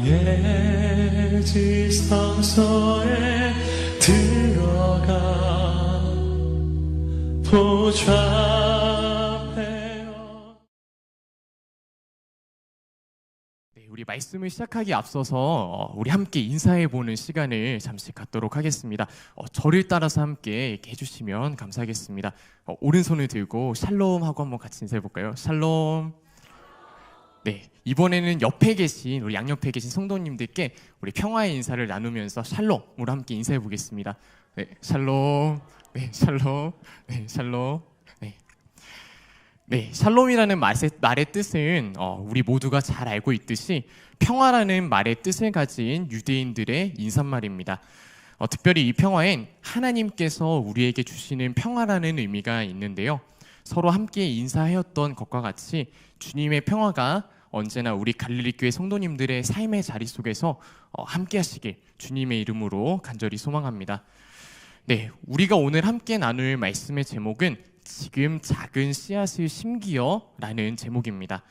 나의 지성소에 들어가 보좌하며. 우리 말씀을 시작하기 앞서서 우리 함께 인사해보는 시간을 잠시 갖도록 하겠습니다. 저를 따라서 함께 이렇게 해주시면 감사하겠습니다. 오른손을 들고 샬롬 하고 한번 같이 인사해볼까요? 샬롬. 네, 이번에는 옆에 계신 우리 양옆에 계신 성도님들께 우리 평화의 인사를 나누면서 샬롬으로 함께 인사해보겠습니다. 네, 샬롬. 네, 샬롬. 네, 샬롬. 네, 샬롬이라는 말의 뜻은 우리 모두가 잘 알고 있듯이 평화라는 말의 뜻을 가진 유대인들의 인사말입니다. 특별히 이 평화엔 하나님께서 우리에게 주시는 평화라는 의미가 있는데요. 서로 함께 인사하였던 것과 같이 주님의 평화가 언제나 우리 갈릴리 교회 성도님들의 삶의 자리 속에서 함께 하시길 주님의 이름으로 간절히 소망합니다. 네, 우리가 오늘 함께 나눌 말씀의 제목은 지금 작은 씨앗을 심기어라는 제목입니다.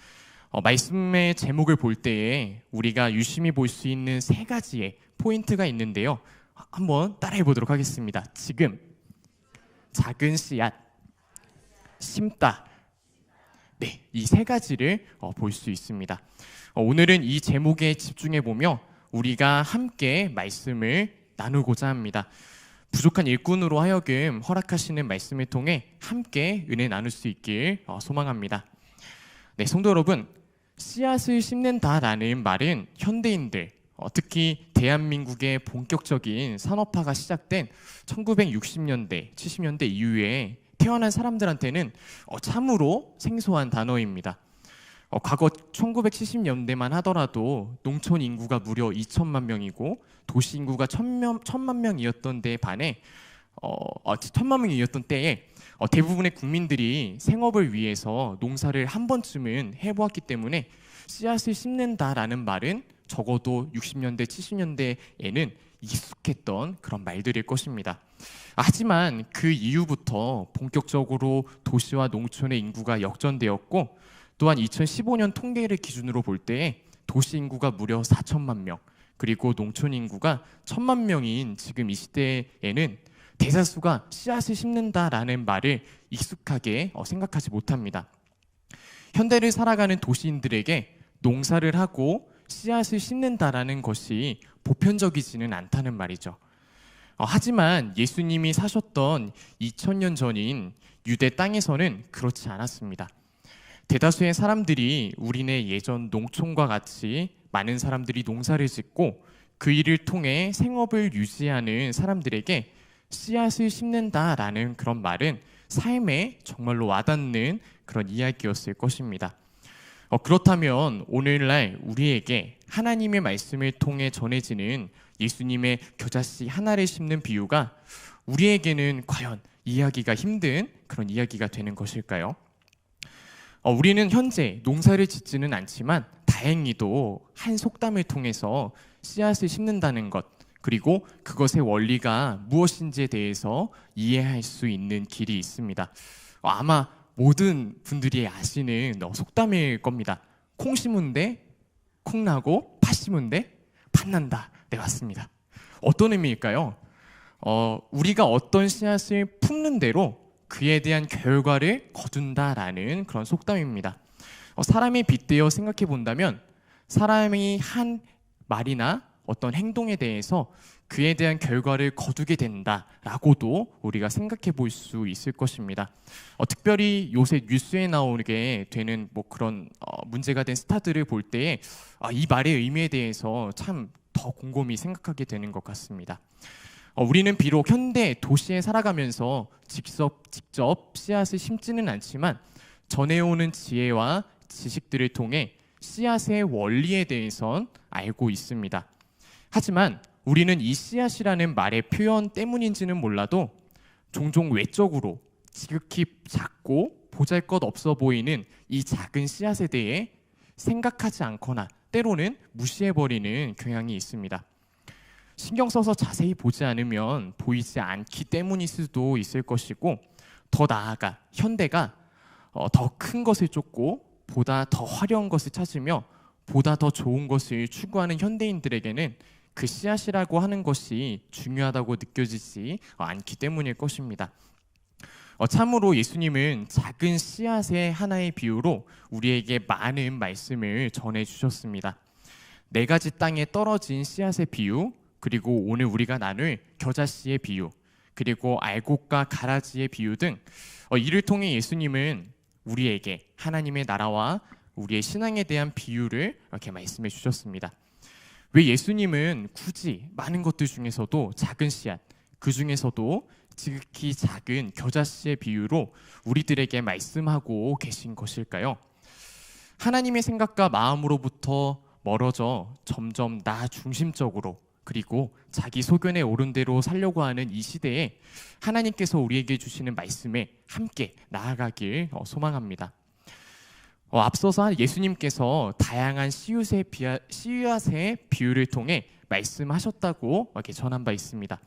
말씀의 제목을 볼 때에 우리가 유심히 볼 수 있는 세 가지의 포인트가 있는데요. 한번 따라해 보도록 하겠습니다. 지금 작은 씨앗 심다. 네, 이 세 가지를 볼 수 있습니다. 오늘은 이 제목에 집중해 보며 우리가 함께 말씀을 나누고자 합니다. 부족한 일꾼으로 하여금 허락하시는 말씀을 통해 함께 은혜 나눌 수 있길 소망합니다. 네, 성도 여러분, 씨앗을 심는다라는 말은 현대인들, 특히 대한민국의 본격적인 산업화가 시작된 1960년대, 70년대 이후에 태어난 사람들한테는 참으로 생소한 단어입니다. 과거 1970년대만 하더라도 농촌 인구가 무려 2천만 명이고 도시 인구가 1,000만 명이었던 데에 반해 1,000만 명이었던 때에 대부분의 국민들이 생업을 위해서 농사를 한 번쯤은 해보았기 때문에 씨앗을 심는다라는 말은 적어도 60년대, 70년대에는 익숙했던 그런 말들일 것입니다. 하지만 그 이후부터 본격적으로 도시와 농촌의 인구가 역전되었고 또한 2015년 통계를 기준으로 볼 때에 도시 인구가 무려 4천만 명, 그리고 농촌 인구가 1,000만 명인 지금 이 시대에는 대다수가 씨앗을 심는다라는 말을 익숙하게 생각하지 못합니다. 현대를 살아가는 도시인들에게 농사를 하고 씨앗을 심는다라는 것이 보편적이지는 않다는 말이죠. 하지만 예수님이 사셨던 2000년 전인 유대 땅에서는 그렇지 않았습니다. 대다수의 사람들이 우리네 예전 농촌과 같이 많은 사람들이 농사를 짓고 그 일을 통해 생업을 유지하는 사람들에게 씨앗을 심는다라는 그런 말은 삶에 정말로 와닿는 그런 이야기였을 것입니다. 그렇다면 오늘날 우리에게 하나님의 말씀을 통해 전해지는 예수님의 겨자씨 하나를 심는 비유가 우리에게는 과연 이해하기가 힘든 그런 이야기가 되는 것일까요? 우리는 현재 농사를 짓지는 않지만 다행히도 한 속담을 통해서 씨앗을 심는다는 것, 그리고 그것의 원리가 무엇인지에 대해서 이해할 수 있는 길이 있습니다. 아마 모든 분들이 아시는 속담일 겁니다. 콩 심은데 콩 나고 팥 심은데 팥 난다. 네, 맞습니다. 어떤 의미일까요? 우리가 어떤 씨앗을 품는 대로 그에 대한 결과를 거둔다라는 그런 속담입니다. 사람에 빗대어 생각해 본다면 사람이 한 말이나 어떤 행동에 대해서 그에 대한 결과를 거두게 된다라고도 우리가 생각해 볼 수 있을 것입니다. 특별히 요새 뉴스에 나오게 되는 그런 문제가 된 스타들을 볼 때에 이 말의 의미에 대해서 참 더 곰곰이 생각하게 되는 것 같습니다. 우리는 비록 현대 도시에 살아가면서 직접 씨앗을 심지는 않지만 전해오는 지혜와 지식들을 통해 씨앗의 원리에 대해선 알고 있습니다. 하지만 우리는 이 씨앗이라는 말의 표현 때문인지는 몰라도 종종 외적으로 지극히 작고 보잘것없어 보이는 이 작은 씨앗에 대해 생각하지 않거나 때로는 무시해버리는 경향이 있습니다. 신경 써서 자세히 보지 않으면 보이지 않기 때문일 수도 있을 것이고, 더 나아가 현대가 더 큰 것을 쫓고 보다 더 화려한 것을 찾으며 보다 더 좋은 것을 추구하는 현대인들에게는 그 씨앗이라고 하는 것이 중요하다고 느껴지지 않기 때문일 것입니다. 참으로 예수님은 작은 씨앗의 하나의 비유로 우리에게 많은 말씀을 전해주셨습니다. 4가지 땅에 떨어진 씨앗의 비유, 그리고 오늘 우리가 나눌 겨자씨의 비유, 그리고 알곡과 가라지의 비유 등 이를 통해 예수님은 우리에게 하나님의 나라와 우리의 신앙에 대한 비유를 이렇게 말씀해 주셨습니다. 왜 예수님은 굳이 많은 것들 중에서도 작은 씨앗, 그 중에서도 지극히 작은 겨자씨의 비유로 우리들에게 말씀하고 계신 것일까요? 하나님의 생각과 마음으로부터 멀어져 점점 나 중심적으로 그리고 자기 소견에 오른 대로 살려고 하는 이 시대에 하나님께서 우리에게 주시는 말씀에 함께 나아가길 소망합니다. 앞서서 예수님께서 다양한 씨앗의 비유를 통해 말씀하셨다고 이렇게 전한 바 있습니다.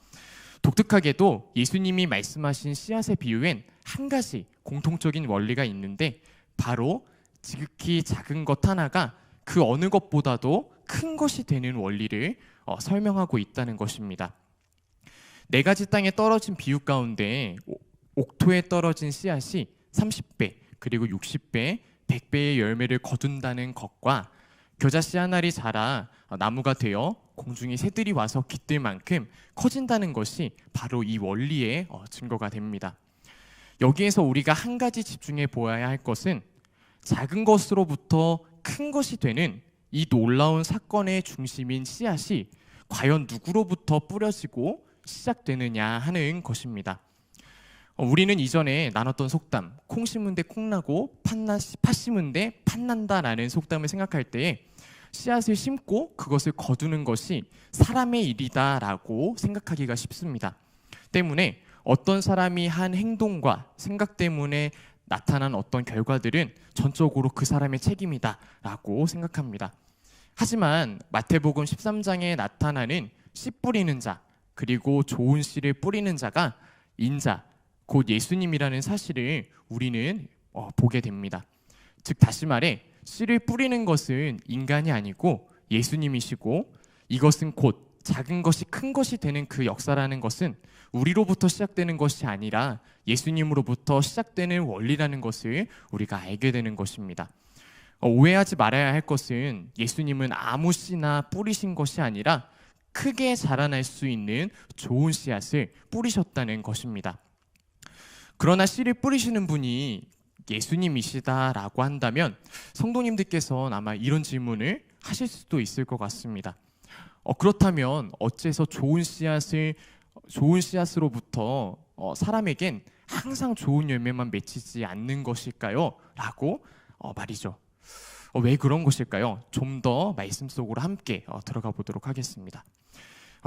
독특하게도 예수님이 말씀하신 씨앗의 비유엔 한 가지 공통적인 원리가 있는데 바로 지극히 작은 것 하나가 그 어느 것보다도 큰 것이 되는 원리를 설명하고 있다는 것입니다. 4가지 땅에 떨어진 비유 가운데 옥토에 떨어진 씨앗이 30배 그리고 60배, 100배의 열매를 거둔다는 것과 겨자씨 한 알이 자라 나무가 되어 공중에 새들이 와서 깃들 만큼 커진다는 것이 바로 이 원리의 증거가 됩니다. 여기에서 우리가 한 가지 집중해 보아야 할 것은 작은 것으로부터 큰 것이 되는 이 놀라운 사건의 중심인 씨앗이 과연 누구로부터 뿌려지고 시작되느냐 하는 것입니다. 우리는 이전에 나눴던 속담, 콩 심은 데 콩 나고 팥 심은 데 팥 난다라는 속담을 생각할 때에 씨앗을 심고 그것을 거두는 것이 사람의 일이다라고 생각하기가 쉽습니다. 때문에 어떤 사람이 한 행동과 생각 때문에 나타난 어떤 결과들은 전적으로 그 사람의 책임이다라고 생각합니다. 하지만 마태복음 13장에 나타나는 씨 뿌리는 자, 그리고 좋은 씨를 뿌리는 자가 인자, 곧 예수님이라는 사실을 우리는 보게 됩니다. 즉 다시 말해 씨를 뿌리는 것은 인간이 아니고 예수님이시고 이것은 곧 작은 것이 큰 것이 되는 그 역사라는 것은 우리로부터 시작되는 것이 아니라 예수님으로부터 시작되는 원리라는 것을 우리가 알게 되는 것입니다. 오해하지 말아야 할 것은 예수님은 아무 씨나 뿌리신 것이 아니라 크게 자라날 수 있는 좋은 씨앗을 뿌리셨다는 것입니다. 그러나 씨를 뿌리시는 분이 예수님이시다라고 한다면 성도님들께서는 아마 이런 질문을 하실 수도 있을 것 같습니다. 그렇다면 어째서 좋은 씨앗으로부터 사람에겐 항상 좋은 열매만 맺히지 않는 것일까요? 라고 말이죠. 왜 그런 것일까요? 좀 더 말씀 속으로 함께 들어가 보도록 하겠습니다.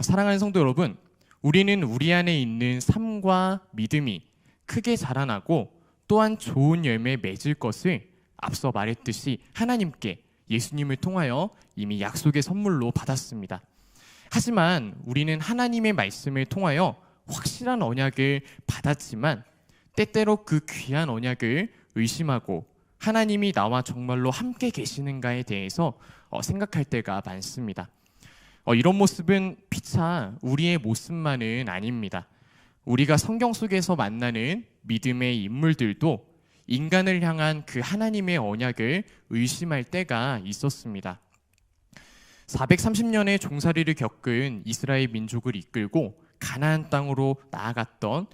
사랑하는 성도 여러분, 우리는 우리 안에 있는 삶과 믿음이 크게 자라나고 또한 좋은 열매 맺을 것을 앞서 말했듯이 하나님께 예수님을 통하여 이미 약속의 선물로 받았습니다. 하지만 우리는 하나님의 말씀을 통하여 확실한 언약을 받았지만 때때로 그 귀한 언약을 의심하고 하나님이 나와 정말로 함께 계시는가에 대해서 생각할 때가 많습니다. 이런 모습은 피차 우리의 모습만은 아닙니다. 우리가 성경 속에서 만나는 믿음의 인물들도 인간을 향한 그 하나님의 언약을 의심할 때가 있었습니다. 430년의 종살이를 겪은 이스라엘 민족을 이끌고 가나안 땅으로 나아갔던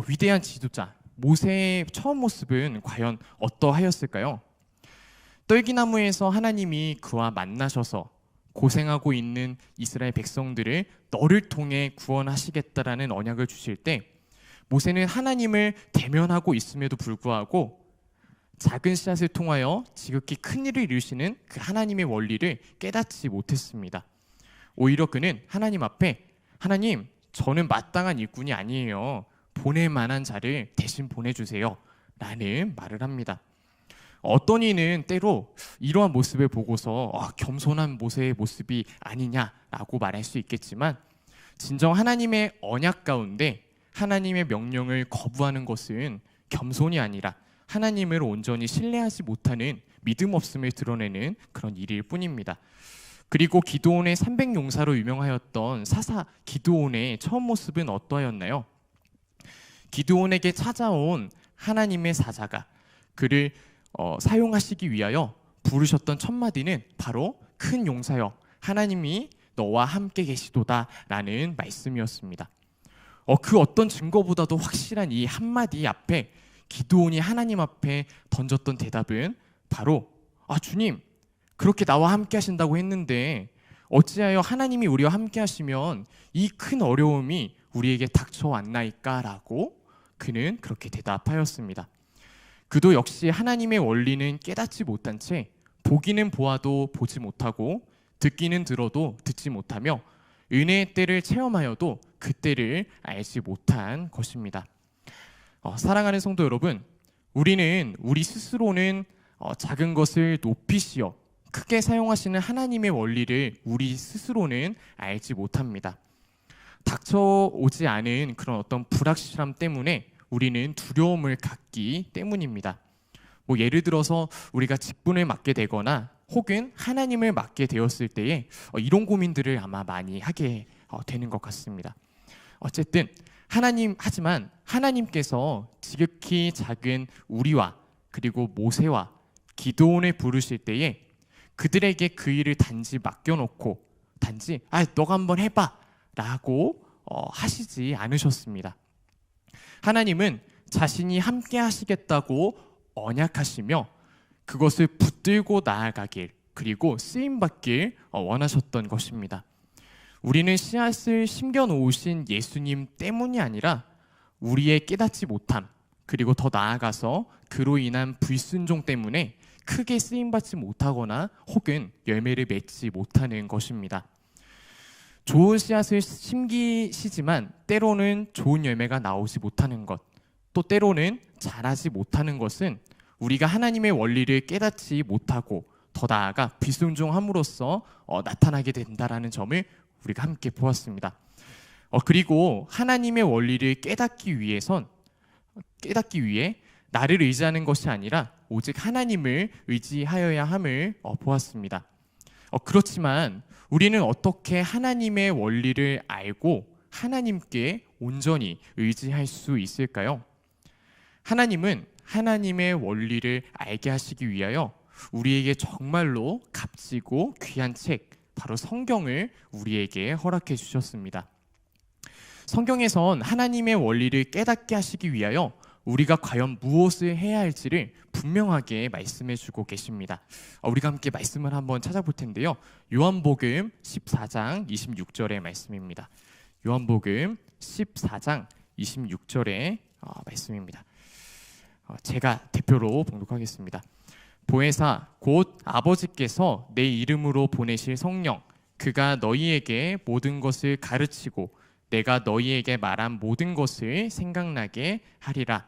위대한 지도자 모세의 처음 모습은 과연 어떠하였을까요? 떨기나무에서 하나님이 그와 만나셔서 고생하고 있는 이스라엘 백성들을 너를 통해 구원하시겠다라는 언약을 주실 때 모세는 하나님을 대면하고 있음에도 불구하고 작은 씨앗을 통하여 지극히 큰 일을 이루시는 그 하나님의 원리를 깨닫지 못했습니다. 오히려 그는 하나님 앞에 하나님, 저는 마땅한 일꾼이 아니에요. 보낼 만한 자를 대신 보내주세요. 라는 말을 합니다. 어떤 이는 때로 이러한 모습을 보고서 겸손한 모세의 모습이 아니냐라고 말할 수 있겠지만 진정 하나님의 언약 가운데 하나님의 명령을 거부하는 것은 겸손이 아니라 하나님을 온전히 신뢰하지 못하는 믿음 없음을 드러내는 그런 일일 뿐입니다. 그리고 기드온의 300용사로 유명하였던 사사 기드온의 처음 모습은 어떠하였나요? 기드온에게 찾아온 하나님의 사자가 그를 사용하시기 위하여 부르셨던 첫 마디는 바로 큰 용사여 하나님이 너와 함께 계시도다 라는 말씀이었습니다. 그 어떤 증거보다도 확실한 이 한마디 앞에 기드온이 하나님 앞에 던졌던 대답은 바로 주님 그렇게 나와 함께 하신다고 했는데 어찌하여 하나님이 우리와 함께 하시면 이 큰 어려움이 우리에게 닥쳐왔나이까 라고 그는 그렇게 대답하였습니다. 그도 역시 하나님의 원리는 깨닫지 못한 채 보기는 보아도 보지 못하고 듣기는 들어도 듣지 못하며 은혜의 때를 체험하여도 그 때를 알지 못한 것입니다. 사랑하는 성도 여러분, 우리는 우리 스스로는 작은 것을 높이시어 크게 사용하시는 하나님의 원리를 우리 스스로는 알지 못합니다. 닥쳐오지 않은 그런 어떤 불확실함 때문에 우리는 두려움을 갖기 때문입니다. 예를 들어서 우리가 직분을 맡게 되거나 혹은 하나님을 맡게 되었을 때에 이런 고민들을 아마 많이 하게 되는 것 같습니다. 어쨌든 하지만 하나님께서 지극히 작은 우리와 그리고 모세와 기드온을 부르실 때에 그들에게 그 일을 단지 맡겨놓고 단지 너가 한번 해봐 라고 하시지 않으셨습니다. 하나님은 자신이 함께 하시겠다고 언약하시며 그것을 붙들고 나아가길 그리고 쓰임받길 원하셨던 것입니다. 우리는 씨앗을 심겨놓으신 예수님 때문이 아니라 우리의 깨닫지 못함 그리고 더 나아가서 그로 인한 불순종 때문에 크게 쓰임받지 못하거나 혹은 열매를 맺지 못하는 것입니다. 좋은 씨앗을 심기시지만 때로는 좋은 열매가 나오지 못하는 것, 또 때로는 자라지 못하는 것은 우리가 하나님의 원리를 깨닫지 못하고 더 나아가 불순종함으로써 나타나게 된다라는 점을 우리가 함께 보았습니다. 그리고 하나님의 원리를 깨닫기 위해 나를 의지하는 것이 아니라 오직 하나님을 의지하여야 함을 보았습니다. 그렇지만 우리는 어떻게 하나님의 원리를 알고 하나님께 온전히 의지할 수 있을까요? 하나님은 하나님의 원리를 알게 하시기 위하여 우리에게 정말로 값지고 귀한 책, 바로 성경을 우리에게 허락해 주셨습니다. 성경에선 하나님의 원리를 깨닫게 하시기 위하여 우리가 과연 무엇을 해야 할지를 분명하게 말씀해 주고 계십니다. 우리가 함께 말씀을 한번 찾아볼 텐데요. 요한복음 14장 26절의 말씀입니다. 요한복음 14장 26절의 말씀입니다. 제가 대표로 봉독하겠습니다. 보혜사 곧 아버지께서 내 이름으로 보내실 성령 그가 너희에게 모든 것을 가르치고 내가 너희에게 말한 모든 것을 생각나게 하리라.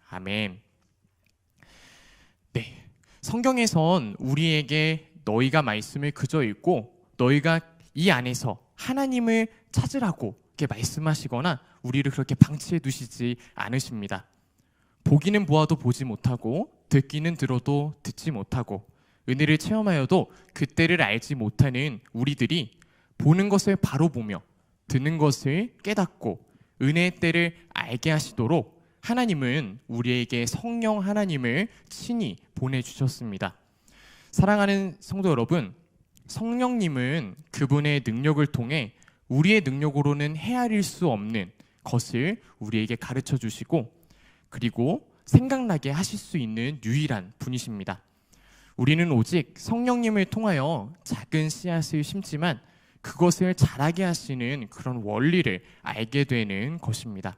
아멘. 네, 성경에선 우리에게 너희가 말씀을 그저 읽고 너희가 이 안에서 하나님을 찾으라고 이렇게 말씀하시거나 우리를 그렇게 방치해 두시지 않으십니다. 보기는 보아도 보지 못하고 듣기는 들어도 듣지 못하고 은혜를 체험하여도 그때를 알지 못하는 우리들이 보는 것을 바로 보며 듣는 것을 깨닫고 은혜의 때를 알게 하시도록 하나님은 우리에게 성령 하나님을 친히 보내주셨습니다. 사랑하는 성도 여러분, 성령님은 그분의 능력을 통해 우리의 능력으로는 헤아릴 수 없는 것을 우리에게 가르쳐 주시고 그리고 생각나게 하실 수 있는 유일한 분이십니다. 우리는 오직 성령님을 통하여 작은 씨앗을 심지만 그것을 자라게 하시는 그런 원리를 알게 되는 것입니다.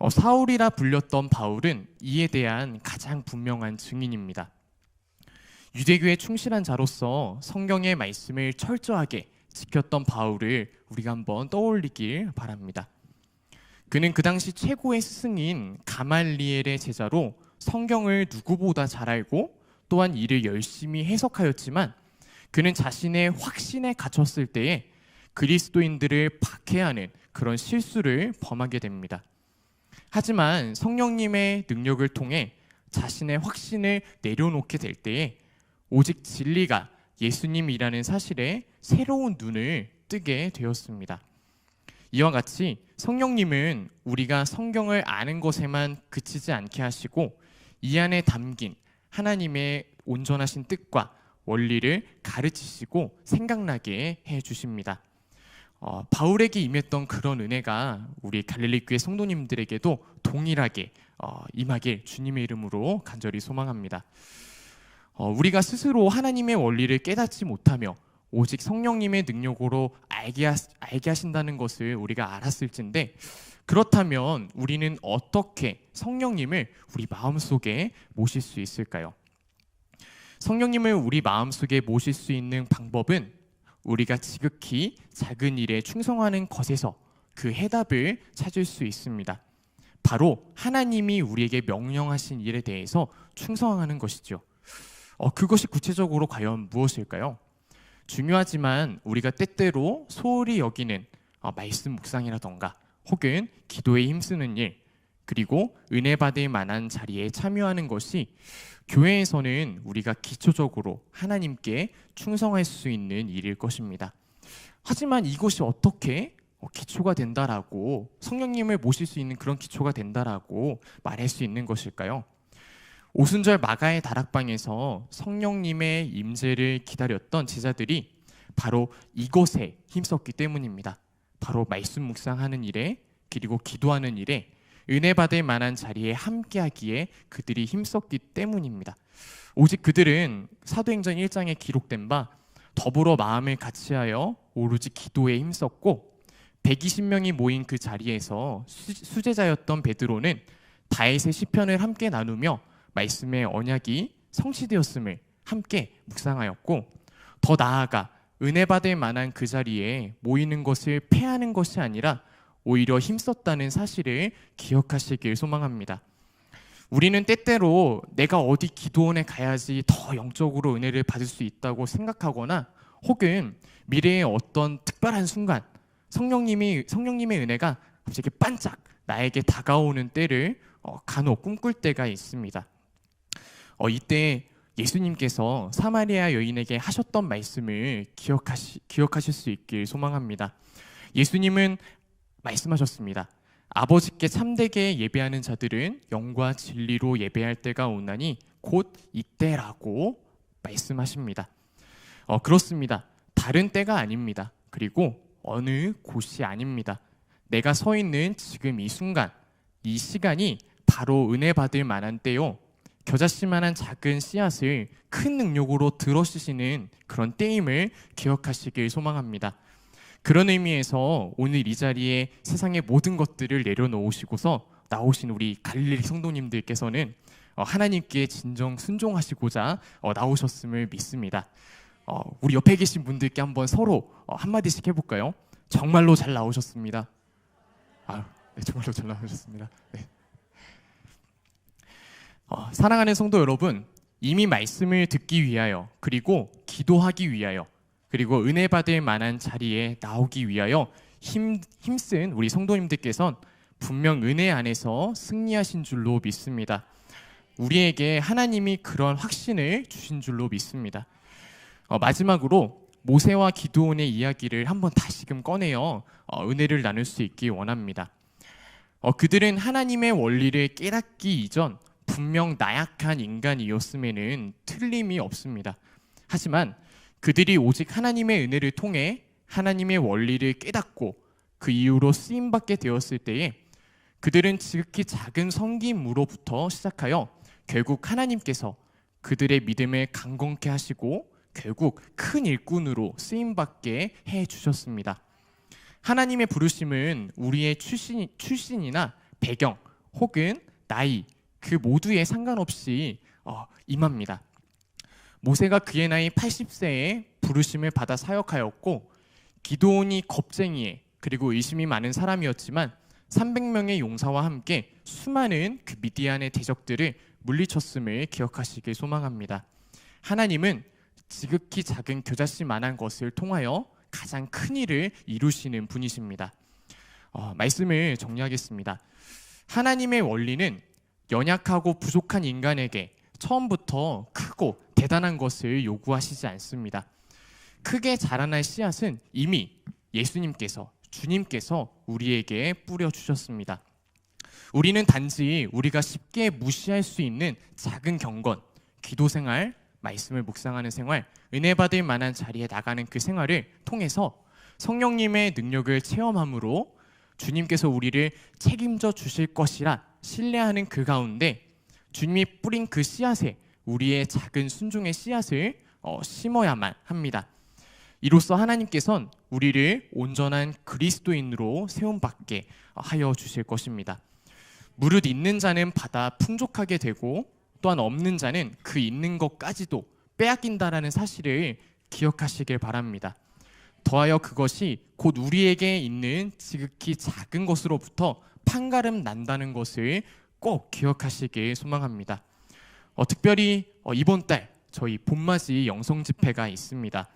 사울이라 불렸던 바울은 이에 대한 가장 분명한 증인입니다. 유대교에 충실한 자로서 성경의 말씀을 철저하게 지켰던 바울을 우리가 한번 떠올리길 바랍니다. 그는 그 당시 최고의 스승인 가말리엘의 제자로 성경을 누구보다 잘 알고 또한 이를 열심히 해석하였지만 그는 자신의 확신에 갇혔을 때에 그리스도인들을 박해하는 그런 실수를 범하게 됩니다. 하지만 성령님의 능력을 통해 자신의 확신을 내려놓게 될 때에 오직 진리가 예수님이라는 사실에 새로운 눈을 뜨게 되었습니다. 이와 같이 성령님은 우리가 성경을 아는 것에만 그치지 않게 하시고 이 안에 담긴 하나님의 온전하신 뜻과 원리를 가르치시고 생각나게 해주십니다. 바울에게 임했던 그런 은혜가 우리 갈릴리 교회 성도님들에게도 동일하게 임하길 주님의 이름으로 간절히 소망합니다. 우리가 스스로 하나님의 원리를 깨닫지 못하며 오직 성령님의 능력으로 알게 하신다는 것을 우리가 알았을진데, 그렇다면 우리는 어떻게 성령님을 우리 마음속에 모실 수 있을까요? 성령님을 우리 마음속에 모실 수 있는 방법은 우리가 지극히 작은 일에 충성하는 것에서 그 해답을 찾을 수 있습니다. 바로 하나님이 우리에게 명령하신 일에 대해서 충성하는 것이죠. 그것이 구체적으로 과연 무엇일까요? 중요하지만 우리가 때때로 소홀히 여기는 말씀 묵상이라던가 혹은 기도에 힘쓰는 일, 그리고 은혜 받을 만한 자리에 참여하는 것이 교회에서는 우리가 기초적으로 하나님께 충성할 수 있는 일일 것입니다. 하지만 이것이 어떻게 기초가 된다라고, 성령님을 모실 수 있는 그런 기초가 된다라고 말할 수 있는 것일까요? 오순절 마가의 다락방에서 성령님의 임재를 기다렸던 제자들이 바로 이것에 힘썼기 때문입니다. 바로 말씀 묵상하는 일에, 그리고 기도하는 일에, 은혜 받을 만한 자리에 함께하기에 그들이 힘썼기 때문입니다. 오직 그들은 사도행전 1장에 기록된 바 더불어 마음을 같이하여 오로지 기도에 힘썼고, 120명이 모인 그 자리에서 수제자였던 베드로는 다윗의 시편을 함께 나누며 말씀의 언약이 성취되었음을 함께 묵상하였고, 더 나아가 은혜 받을 만한 그 자리에 모이는 것을 패하는 것이 아니라 오히려 힘썼다는 사실을 기억하시길 소망합니다. 우리는 때때로 내가 어디 기도원에 가야지 더 영적으로 은혜를 받을 수 있다고 생각하거나, 혹은 미래의 어떤 특별한 순간 성령님의 은혜가 갑자기 반짝 나에게 다가오는 때를 간혹 꿈꿀 때가 있습니다. 이때 예수님께서 사마리아 여인에게 하셨던 말씀을 기억하실 수 있길 소망합니다. 예수님은 말씀하셨습니다. 아버지께 참되게 예배하는 자들은 영과 진리로 예배할 때가 오나니 곧 이때라고 말씀하십니다. 그렇습니다. 다른 때가 아닙니다. 그리고 어느 곳이 아닙니다. 내가 서 있는 지금 이 순간, 이 시간이 바로 은혜 받을 만한 때요, 겨자씨만한 작은 씨앗을 큰 능력으로 들어쓰시는 그런 때임을 기억하시길 소망합니다. 그런 의미에서 오늘 이 자리에 세상의 모든 것들을 내려놓으시고서 나오신 우리 갈릴리 성도님들께서는 하나님께 진정 순종하시고자 나오셨음을 믿습니다. 우리 옆에 계신 분들께 한번 서로 한마디씩 해볼까요? 정말로 잘 나오셨습니다. 네, 정말로 잘 나오셨습니다. 네. 사랑하는 성도 여러분, 이미 말씀을 듣기 위하여, 그리고 기도하기 위하여, 그리고 은혜 받을 만한 자리에 나오기 위하여 힘쓴 우리 성도님들께선 분명 은혜 안에서 승리하신 줄로 믿습니다. 우리에게 하나님이 그런 확신을 주신 줄로 믿습니다. 마지막으로 모세와 기드온의 이야기를 한번 다시금 꺼내어 은혜를 나눌 수 있기 원합니다. 그들은 하나님의 원리를 깨닫기 이전 분명 나약한 인간이었음에는 틀림이 없습니다. 하지만 그들이 오직 하나님의 은혜를 통해 하나님의 원리를 깨닫고 그 이후로 쓰임받게 되었을 때에 그들은 지극히 작은 섬김으로부터 시작하여 결국 하나님께서 그들의 믿음을 강건케 하시고 결국 큰 일꾼으로 쓰임받게 해주셨습니다. 하나님의 부르심은 우리의 출신이나 배경 혹은 나이 그 모두에 상관없이 임합니다. 모세가 그의 나이 80세에 부르심을 받아 사역하였고, 기드온이 겁쟁이에 그리고 의심이 많은 사람이었지만 300명의 용사와 함께 수많은 그 미디안의 대적들을 물리쳤음을 기억하시길 소망합니다. 하나님은 지극히 작은 겨자씨만한 것을 통하여 가장 큰 일을 이루시는 분이십니다. 말씀을 정리하겠습니다. 하나님의 원리는 연약하고 부족한 인간에게 처음부터 크고 대단한 것을 요구하시지 않습니다. 크게 자라날 씨앗은 이미 예수님께서, 주님께서 우리에게 뿌려주셨습니다. 우리는 단지 우리가 쉽게 무시할 수 있는 작은 경건, 기도 생활, 말씀을 묵상하는 생활, 은혜 받을 만한 자리에 나가는 그 생활을 통해서 성령님의 능력을 체험함으로 주님께서 우리를 책임져 주실 것이라 신뢰하는 그 가운데 주님이 뿌린 그 씨앗에 우리의 작은 순종의 씨앗을 심어야만 합니다. 이로써 하나님께서는 우리를 온전한 그리스도인으로 세움받게 하여 주실 것입니다. 무릇 있는 자는 받아 풍족하게 되고 또한 없는 자는 그 있는 것까지도 빼앗긴다라는 사실을 기억하시길 바랍니다. 더하여 그것이 곧 우리에게 있는 지극히 작은 것으로부터 판가름 난다는 것을 꼭 기억하시길 소망합니다. 특별히 이번 달 저희 봄맞이 영성 집회가 있습니다.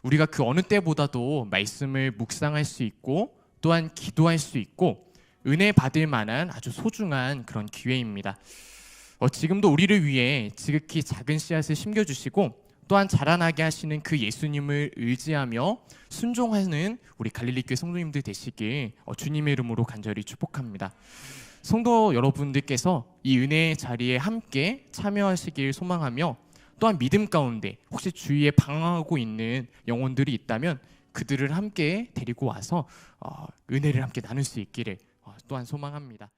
우리가 그 어느 때보다도 말씀을 묵상할 수 있고 또한 기도할 수 있고 은혜 받을 만한 아주 소중한 그런 기회입니다. 지금도 우리를 위해 지극히 작은 씨앗을 심겨주시고 또한 자라나게 하시는 그 예수님을 의지하며 순종하는 우리 갈릴리교회 성도님들 되시길 주님의 이름으로 간절히 축복합니다. 성도 여러분들께서 이 은혜의 자리에 함께 참여하시길 소망하며 또한 믿음 가운데 혹시 주위에 방황하고 있는 영혼들이 있다면 그들을 함께 데리고 와서 은혜를 함께 나눌 수 있기를 또한 소망합니다.